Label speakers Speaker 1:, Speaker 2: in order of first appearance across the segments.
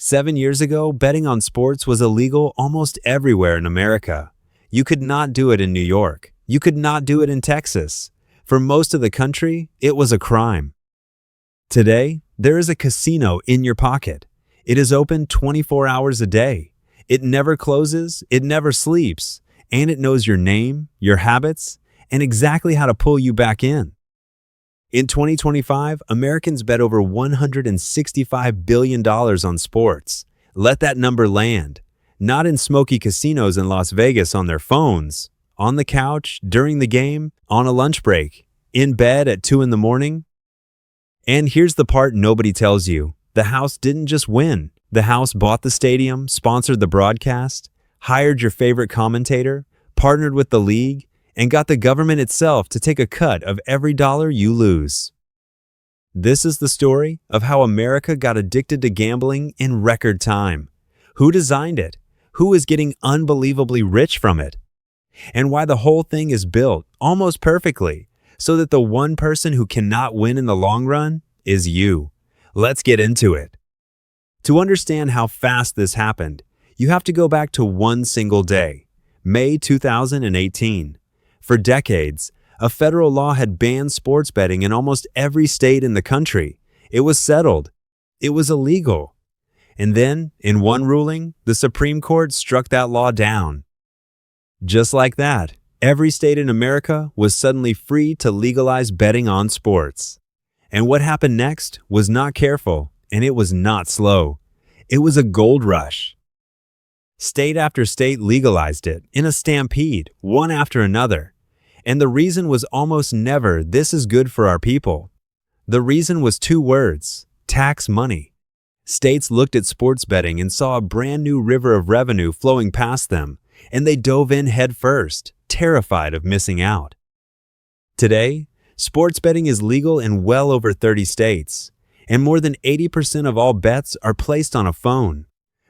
Speaker 1: 7 years ago, betting on sports was illegal almost everywhere in America. You could not do it in New York. You could not do it in Texas. For most of the country, it was a crime. Today, there is a casino in your pocket. It is open 24 hours a day. It never closes, it never sleeps, and it knows your name, your habits, and exactly how to pull you back in. In 2025, Americans bet over $165 billion on sports. Let that number land. Not in smoky casinos in Las Vegas on their phones, on the couch, during the game, on a lunch break, in bed at 2 in the morning. And here's the part nobody tells you. The house didn't just win. The house bought the stadium, sponsored the broadcast, hired your favorite commentator, partnered with the league, and got the government itself to take a cut of every dollar you lose. This is the story of how America got addicted to gambling in record time. Who designed it? Who is getting unbelievably rich from it? And why the whole thing is built almost perfectly so that the one person who cannot win in the long run is you. Let's get into it. To understand how fast this happened, you have to go back to one single day, May 2018. For decades, a federal law had banned sports betting in almost every state in the country. It was settled. It was illegal. And then, in one ruling, the Supreme Court struck that law down. Just like that, every state in America was suddenly free to legalize betting on sports. And what happened next was not careful, and it was not slow. It was a gold rush. State after state legalized it in a stampede, one after another. And the reason was almost never, "This is good for our people." The reason was two words: tax money. States looked at sports betting and saw a brand new river of revenue flowing past them, and they dove in head first, terrified of missing out. Today, sports betting is legal in well over 30 states, and more than 80% of all bets are placed on a phone.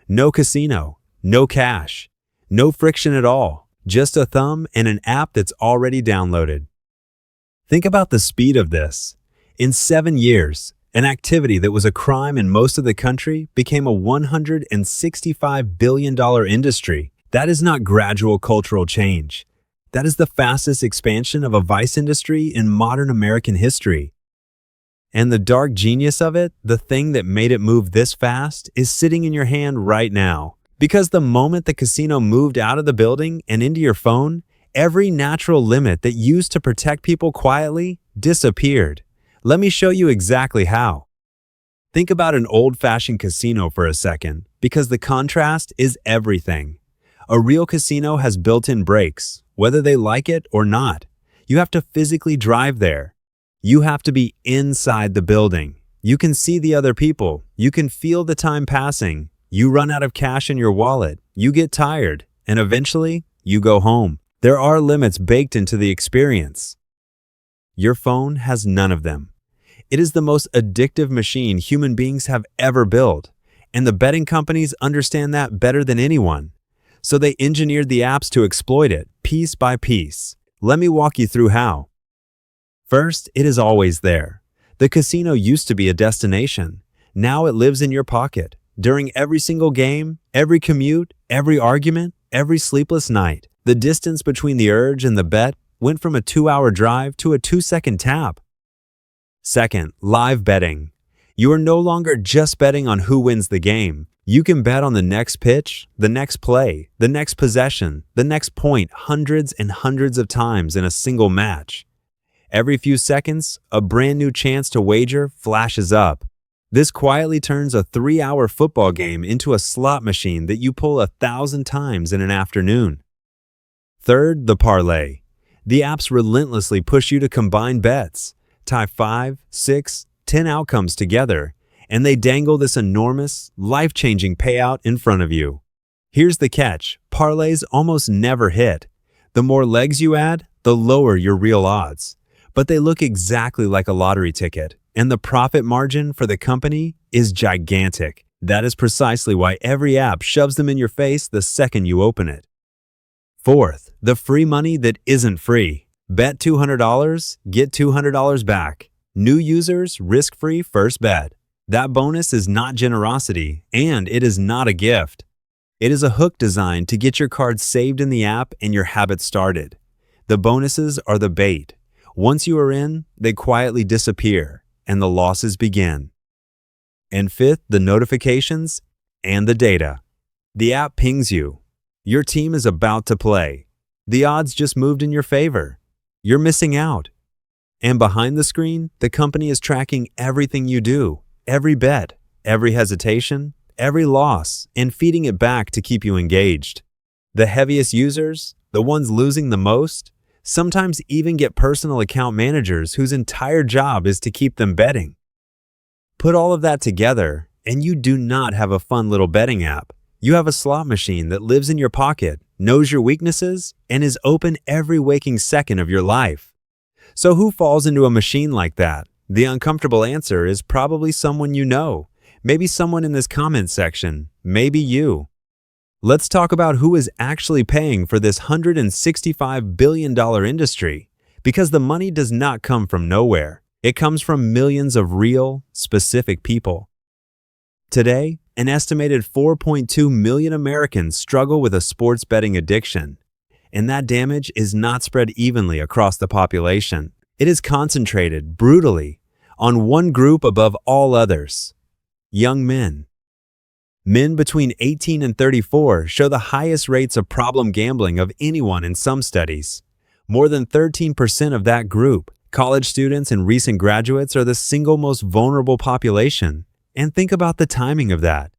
Speaker 1: No casino. No cash, no friction at all, just a thumb and an app that's already downloaded. Think about the speed of this. In 7 years, an activity that was a crime in most of the country became a $165 billion industry. That is not gradual cultural change. That is the fastest expansion of a vice industry in modern American history. And the dark genius of it, the thing that made it move this fast, is sitting in your hand right now. Because the moment the casino moved out of the building and into your phone, every natural limit that used to protect people quietly disappeared. Let me show you exactly how. Think about an old-fashioned casino for a second, because the contrast is everything. A real casino has built-in brakes, whether they like it or not. You have to physically drive there. You have to be inside the building. You can see the other people. You can feel the time passing. You run out of cash in your wallet, you get tired, and eventually, you go home. There are limits baked into the experience. Your phone has none of them. It is the most addictive machine human beings have ever built, and the betting companies understand that better than anyone. So they engineered the apps to exploit it, piece by piece. Let me walk you through how. First, it is always there. The casino used to be a destination. Now it lives in your pocket. During every single game, every commute, every argument, every sleepless night, the distance between the urge and the bet went from a 2-hour drive to a 2-second tap. Second, live betting. You are no longer just betting on who wins the game. You can bet on the next pitch, the next play, the next possession, the next point hundreds and hundreds of times in a single match. Every few seconds, a brand new chance to wager flashes up. This quietly turns a 3-hour football game into a slot machine that you pull 1,000 times in an afternoon. Third, the parlay. The apps relentlessly push you to combine bets, tie 5, 6, 10 outcomes together, and they dangle this enormous, life-changing payout in front of you. Here's the catch: parlays almost never hit. The more legs you add, the lower your real odds. But they look exactly like a lottery ticket. And the profit margin for the company is gigantic. That is precisely why every app shoves them in your face the second you open it. Fourth, the free money that isn't free. Bet $200, get $200 back. New users, risk-free first bet. That bonus is not generosity, and it is not a gift. It is a hook designed to get your cards saved in the app and your habit started. The bonuses are the bait. Once you are in, they quietly disappear, and the losses begin. And fifth, the notifications and the data. The app pings you. Your team is about to play. The odds just moved in your favor. You're missing out. And behind the screen, the company is tracking everything you do, every bet, every hesitation, every loss, and feeding it back to keep you engaged. The heaviest users, the ones losing the most, sometimes even get personal account managers whose entire job is to keep them betting. Put all of that together, and you do not have a fun little betting app. You have a slot machine that lives in your pocket, knows your weaknesses, and is open every waking second of your life. So who falls into a machine like that? The uncomfortable answer is probably someone you know. Maybe someone in this comment section. Maybe you. Let's talk about who is actually paying for this $165 billion industry. Because the money does not come from nowhere. It comes from millions of real, specific people. Today, an estimated 4.2 million Americans struggle with a sports betting addiction. And that damage is not spread evenly across the population. It is concentrated brutally on one group above all others: young men. Men between 18 and 34 show the highest rates of problem gambling of anyone in some studies. More than 13% of that group, college students and recent graduates, are the single most vulnerable population. And think about the timing of that.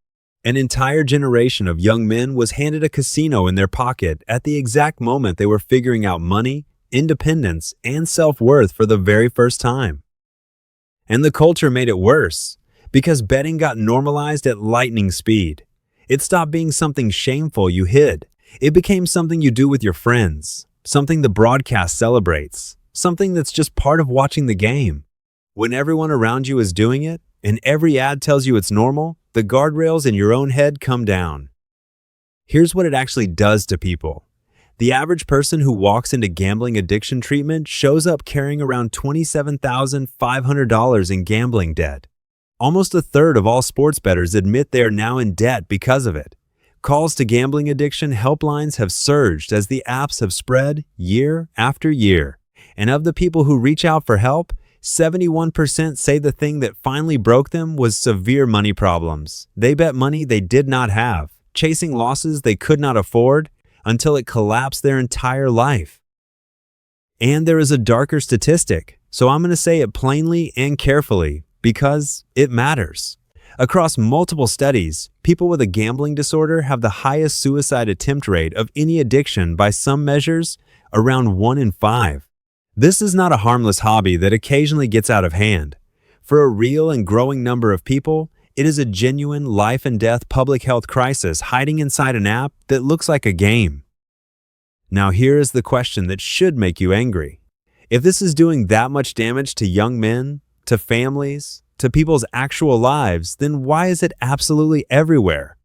Speaker 1: An entire generation of young men was handed a casino in their pocket at the exact moment they were figuring out money, independence, and self-worth for the very first time. And the culture made it worse, because betting got normalized at lightning speed. It stopped being something shameful you hid. It became something you do with your friends, something the broadcast celebrates, something that's just part of watching the game. When everyone around you is doing it, and every ad tells you it's normal, the guardrails in your own head come down. Here's what it actually does to people. The average person who walks into gambling addiction treatment shows up carrying around $27,500 in gambling debt. Almost a third of all sports bettors admit they are now in debt because of it. Calls to gambling addiction helplines have surged as the apps have spread year after year. And of the people who reach out for help, 71% say the thing that finally broke them was severe money problems. They bet money they did not have, chasing losses they could not afford, until it collapsed their entire life. And there is a darker statistic, so I'm going to say it plainly and carefully, because it matters. Across multiple studies, people with a gambling disorder have the highest suicide attempt rate of any addiction by some measures, around 1 in 5. This is not a harmless hobby that occasionally gets out of hand. For a real and growing number of people, it is a genuine life and death public health crisis hiding inside an app that looks like a game. Now here is the question that should make you angry. If this is doing that much damage to young men, to families, to people's actual lives, then why is it absolutely everywhere?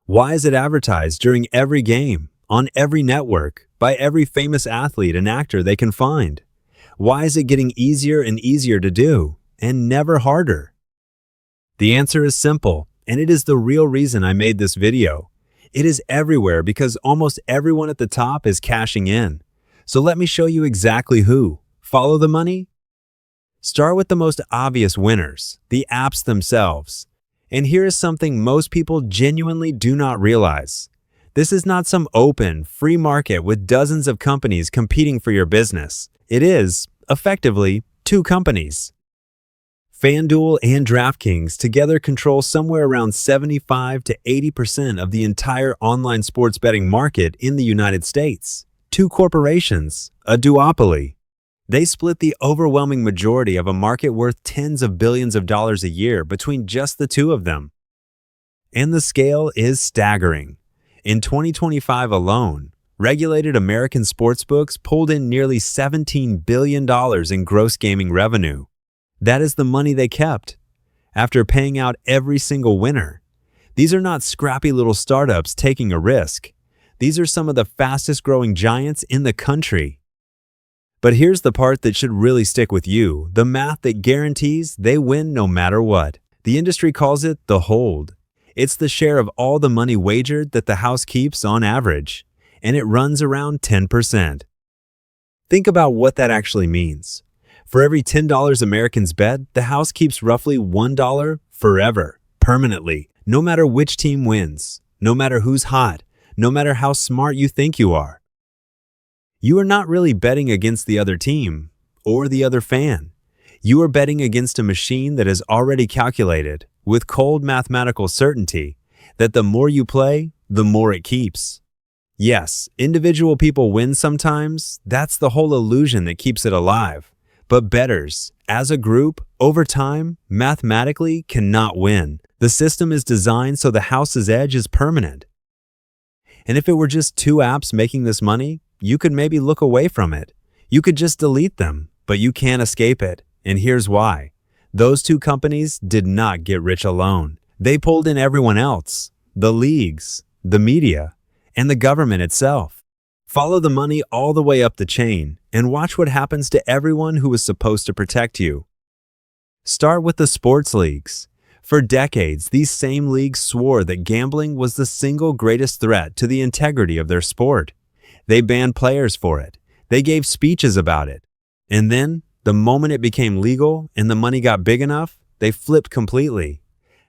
Speaker 1: Why is it advertised during every game, on every network, by every famous athlete and actor they can find? Why is it getting easier and easier to do, and never harder? The answer is simple, and it is the real reason I made this video. It is everywhere because almost everyone at the top is cashing in. So let me show you exactly who. Follow the money? Start with the most obvious winners, the apps themselves. And here is something most people genuinely do not realize. This is not some open, free market with dozens of companies competing for your business. It is, effectively, two companies. FanDuel and DraftKings together control somewhere around 75 to 80% of the entire online sports betting market in the United States. Two corporations, a duopoly. They split the overwhelming majority of a market worth tens of billions of dollars a year between just the two of them. And the scale is staggering. In 2025 alone, regulated American sportsbooks pulled in nearly $17 billion in gross gaming revenue. That is the money they kept, after paying out every single winner. These are not scrappy little startups taking a risk. These are some of the fastest growing giants in the country. But here's the part that should really stick with you, the math that guarantees they win no matter what. The industry calls it the hold. It's the share of all the money wagered that the house keeps on average, and it runs around 10%. Think about what that actually means. For every $10 Americans bet, the house keeps roughly $1 forever, permanently, no matter which team wins, no matter who's hot, no matter how smart you think you are. You are not really betting against the other team or the other fan. You are betting against a machine that has already calculated, with cold mathematical certainty, that the more you play, the more it keeps. Yes, individual people win sometimes. That's the whole illusion that keeps it alive. But bettors, as a group, over time, mathematically cannot win. The system is designed so the house's edge is permanent. And if it were just two apps making this money, you could maybe look away from it. You could just delete them, but you can't escape it. And here's why. Those two companies did not get rich alone. They pulled in everyone else, the leagues, the media, and the government itself. Follow the money all the way up the chain and watch what happens to everyone who was supposed to protect you. Start with the sports leagues. For decades, these same leagues swore that gambling was the single greatest threat to the integrity of their sport. They banned players for it. They gave speeches about it. And then, the moment it became legal and the money got big enough, they flipped completely.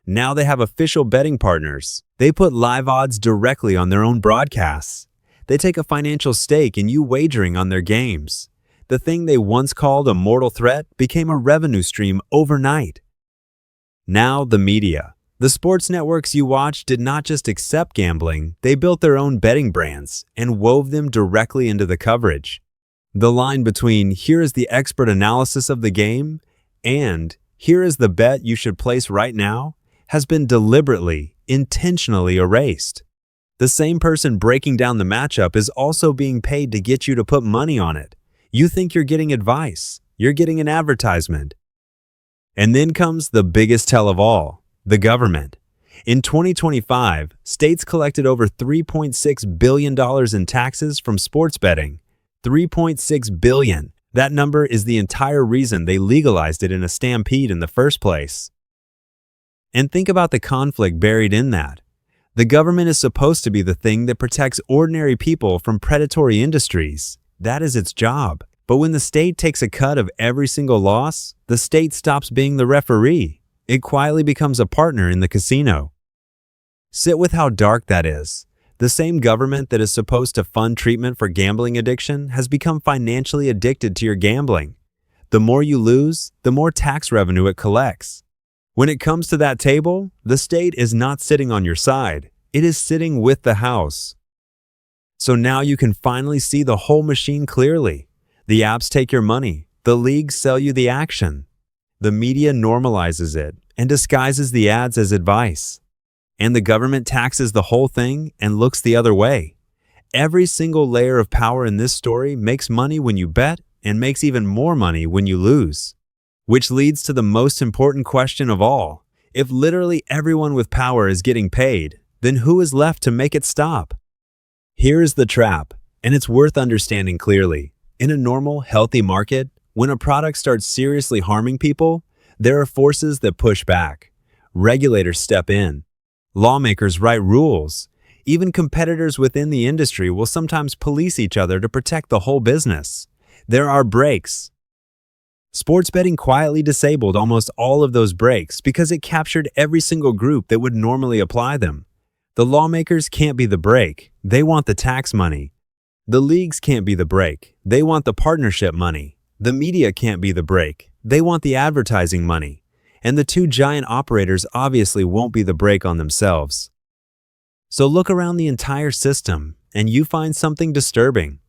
Speaker 1: Now they have official betting partners. They put live odds directly on their own broadcasts. They take a financial stake in you wagering on their games. The thing they once called a mortal threat became a revenue stream overnight. Now the media. The sports networks you watch did not just accept gambling, they built their own betting brands and wove them directly into the coverage. The line between "here is the expert analysis of the game" and "here is the bet you should place right now" has been deliberately, intentionally erased. The same person breaking down the matchup is also being paid to get you to put money on it. You think you're getting advice. You're getting an advertisement. And then comes the biggest tell of all, the government. In 2025, states collected over $3.6 billion in taxes from sports betting. $3.6 billion. That number is the entire reason they legalized it in a stampede in the first place. And think about the conflict buried in that. The government is supposed to be the thing that protects ordinary people from predatory industries. That is its job. But when the state takes a cut of every single loss, the state stops being the referee. It quietly becomes a partner in the casino. Sit with how dark that is. The same government that is supposed to fund treatment for gambling addiction has become financially addicted to your gambling. The more you lose, the more tax revenue it collects. When it comes to that table, the state is not sitting on your side. It is sitting with the house. So now you can finally see the whole machine clearly. The apps take your money. The leagues sell you the action. The media normalizes it and disguises the ads as advice. And the government taxes the whole thing and looks the other way. Every single layer of power in this story makes money when you bet and makes even more money when you lose. Which leads to the most important question of all. If literally everyone with power is getting paid, then who is left to make it stop? Here is the trap, and it's worth understanding clearly. In a normal, healthy market, when a product starts seriously harming people, there are forces that push back. Regulators step in. Lawmakers write rules. Even competitors within the industry will sometimes police each other to protect the whole business. There are breaks. Sports betting quietly disabled almost all of those breaks because it captured every single group that would normally apply them. The lawmakers can't be the break. They want the tax money. The leagues can't be the break. They want the partnership money. The media can't be the break. They want the advertising money. And the two giant operators obviously won't be the break on themselves. So look around the entire system and you find something disturbing.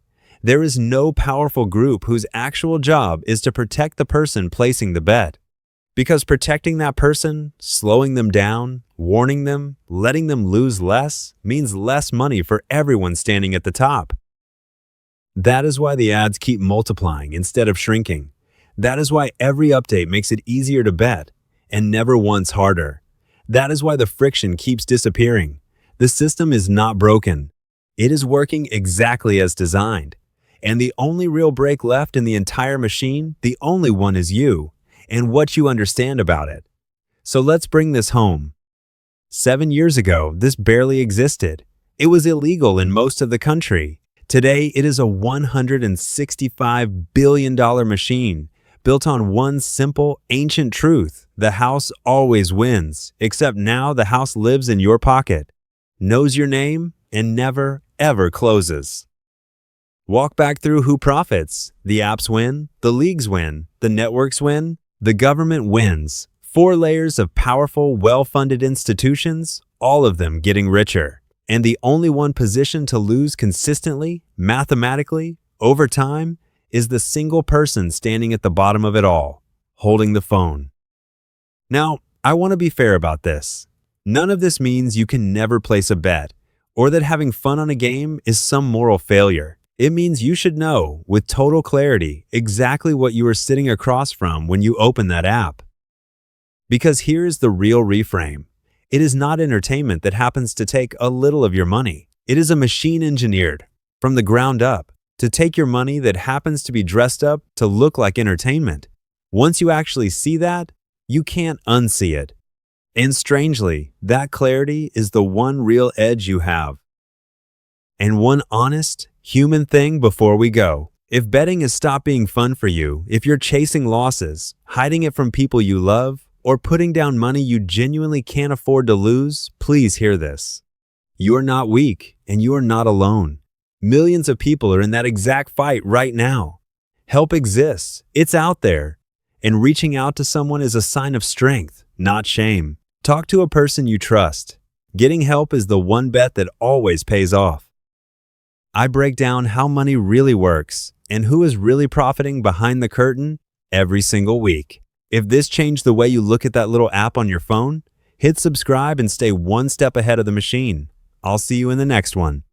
Speaker 1: There is no powerful group whose actual job is to protect the person placing the bet. Because protecting that person, slowing them down, warning them, letting them lose less, means less money for everyone standing at the top. That is why the ads keep multiplying instead of shrinking. That is why every update makes it easier to bet, and never once harder. That is why the friction keeps disappearing. The system is not broken. It is working exactly as designed. And the only real break left in the entire machine, the only one is you, and what you understand about it. So let's bring this home. 7 years ago, this barely existed. It was illegal in most of the country. Today, it is a $165 billion machine built on one simple, ancient truth: the house always wins, except now the house lives in your pocket, knows your name, and never, ever closes. Walk back through who profits. The apps win, the leagues win, the networks win, the government wins. 4 layers of powerful, well-funded institutions, all of them getting richer. And the only one positioned to lose consistently, mathematically, over time, is the single person standing at the bottom of it all, holding the phone. Now, I want to be fair about this. None of this means you can never place a bet, or that having fun on a game is some moral failure. It means you should know, with total clarity, exactly what you are sitting across from when you open that app. Because here is the real reframe. It is not entertainment that happens to take a little of your money. It is a machine engineered, from the ground up, to take your money that happens to be dressed up to look like entertainment. Once you actually see that, you can't unsee it. And strangely, that clarity is the one real edge you have. And one honest, human thing before we go. If betting has stopped being fun for you, if you're chasing losses, hiding it from people you love, or putting down money you genuinely can't afford to lose, please hear this. You are not weak, and you are not alone. Millions of people are in that exact fight right now. Help exists. It's out there. And reaching out to someone is a sign of strength, not shame. Talk to a person you trust. Getting help is the one bet that always pays off. I break down how money really works and who is really profiting behind the curtain every single week. If this changed the way you look at that little app on your phone, hit subscribe and stay one step ahead of the machine. I'll see you in the next one.